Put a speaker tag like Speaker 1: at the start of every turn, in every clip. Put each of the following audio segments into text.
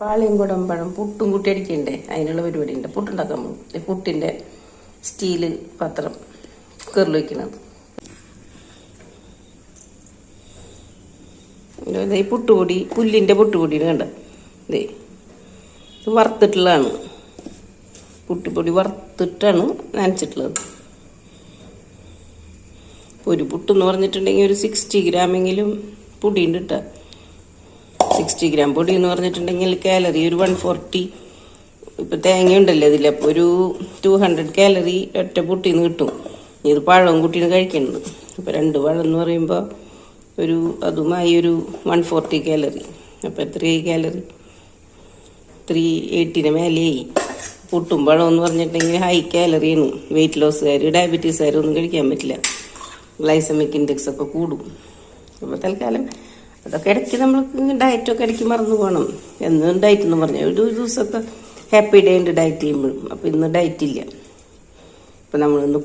Speaker 1: പാളിയും കുടമ്പഴം പുട്ടും കൂട്ടി അടിക്കണ്ടേ, അതിനുള്ള പരിപാടി ഉണ്ട്. പുട്ടുണ്ടാക്കാൻ പോകും. പുട്ടിൻ്റെ സ്റ്റീല് പാത്രം കുക്കറിൽ വയ്ക്കുന്നത്. ഈ പുട്ടുപൊടി പുല്ലിൻ്റെ പുട്ടുപൊടിയാണ് കണ്ട, ഇതേ ഇത് വറുത്തിട്ടുള്ളതാണ്. പുട്ടുപൊടി വറുത്തിട്ടാണ് നനച്ചിട്ടുള്ളത്. ഒരു പുട്ടെന്ന് പറഞ്ഞിട്ടുണ്ടെങ്കിൽ ഒരു 60 ഗ്രാമെങ്കിലും പൊടിയുണ്ട് ഇട്ടാൽ. 60 ഗ്രാം പൊടി എന്ന് പറഞ്ഞിട്ടുണ്ടെങ്കിൽ കാലറി ഒരു 140. ഇപ്പം തേങ്ങ ഉണ്ടല്ലോ ഇതിൽ, അപ്പോൾ ഒരു 200 കാലറി ഒറ്റ പുട്ടിന്ന് കിട്ടും. ഇത് പഴവും കുട്ടീന്ന് കഴിക്കുന്നുണ്ട്. അപ്പോൾ 2 പഴം എന്ന് പറയുമ്പോൾ അതുമായി ഒരു 140 കാലറി. അപ്പോൾ എത്രയായി കാലറി? 380 മേലെയായി. പുട്ടും പഴം എന്ന് പറഞ്ഞിട്ടുണ്ടെങ്കിൽ ഹൈ കാലറിയാണ്. വെയിറ്റ് ലോസുകാർ, ഡയബറ്റീസുകാരും ഒന്നും കഴിക്കാൻ പറ്റില്ല. ഗ്ലൈസമിക് ഇൻഡെക്സ് ഒക്കെ കൂടും. അപ്പോൾ തൽക്കാലം അതൊക്കെ ഇടയ്ക്ക് നമ്മൾ ഡയറ്റൊക്കെ ഇടയ്ക്ക് മറന്നു പോകണം. എന്നും ഡയറ്റ് എന്ന് പറഞ്ഞാൽ ഒരു ദിവസമൊക്കെ ഹാപ്പി ഡേ ഉണ്ട് ഡയറ്റ് ചെയ്യുമ്പോഴും. അപ്പോൾ ഇന്ന് ഡയറ്റ് ഇല്ല. അപ്പോൾ നമ്മളിന്ന്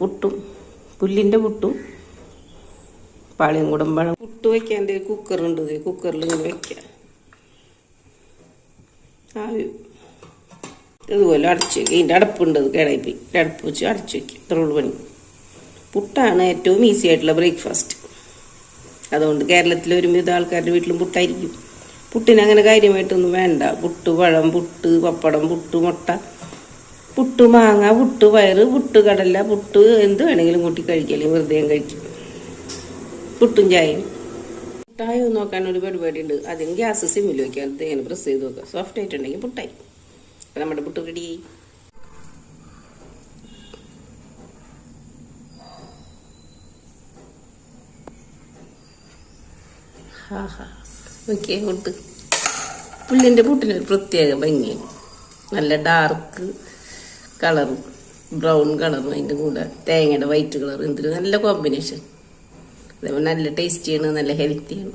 Speaker 1: പുല്ലിൻ്റെ പുട്ടും പാളിയും കുടമ്പഴം. പുട്ട് വയ്ക്കാൻ കുക്കറുണ്ട്. കുക്കറിൽ ഇങ്ങനെ വയ്ക്കുക. ഇതുപോലെ അടച്ചു വയ്ക്കുക. ഇതിൻ്റെ അടപ്പുണ്ട്, അത് കേടായിപ്പോയി. അടപ്പ് വെച്ച് അടച്ചു വയ്ക്കുക. ഇത്രയുള്ളൂ പണി. പുട്ടാണ് ഏറ്റവും ഈസി ആയിട്ടുള്ള ബ്രേക്ക്ഫാസ്റ്റ്. അതുകൊണ്ട് കേരളത്തിൽ ഒരുവിധ ആൾക്കാരുടെ വീട്ടിലും പുട്ടായിരിക്കും. പുട്ടിന് അങ്ങനെ കാര്യമായിട്ടൊന്നും വേണ്ട. പുട്ട് പഴം, പുട്ട് പപ്പടം, പുട്ട് മുട്ട, പുട്ട് മാങ്ങ, പുട്ട് പയറ്, പുട്ട് കടല, പുട്ട് എന്ത് വേണമെങ്കിലും കൂട്ടി കഴിക്കലും വെറുതെ കഴിക്കും. പുട്ടും ചായയും. പുട്ടായോ നോക്കാൻ ഒരു പരിപാടി ഉണ്ട്. അതിന് ഗ്യാസ് സിമ്മിൽ വയ്ക്കുക. അത് ഇങ്ങനെ പ്രസ് ചെയ്ത് നോക്കുക. സോഫ്റ്റ് ആയിട്ടുണ്ടെങ്കിൽ പുട്ടായി. അപ്പം നമ്മുടെ പുട്ട് റെഡിയായി. നോക്കിയേ പുട്ട്. പുല്ലിൻ്റെ പുട്ടിനൊരു പ്രത്യേക ഭംഗിയാണ്. നല്ല ഡാർക്ക് കളറും ബ്രൗൺ കളറും അതിൻ്റെ കൂടെ തേങ്ങയുടെ വൈറ്റ് കളറും. എന്തൊരു നല്ല കോമ്പിനേഷൻ. അതേപോലെ നല്ല ടേസ്റ്റിയാണ്, നല്ല ഹെൽത്തിയാണ്.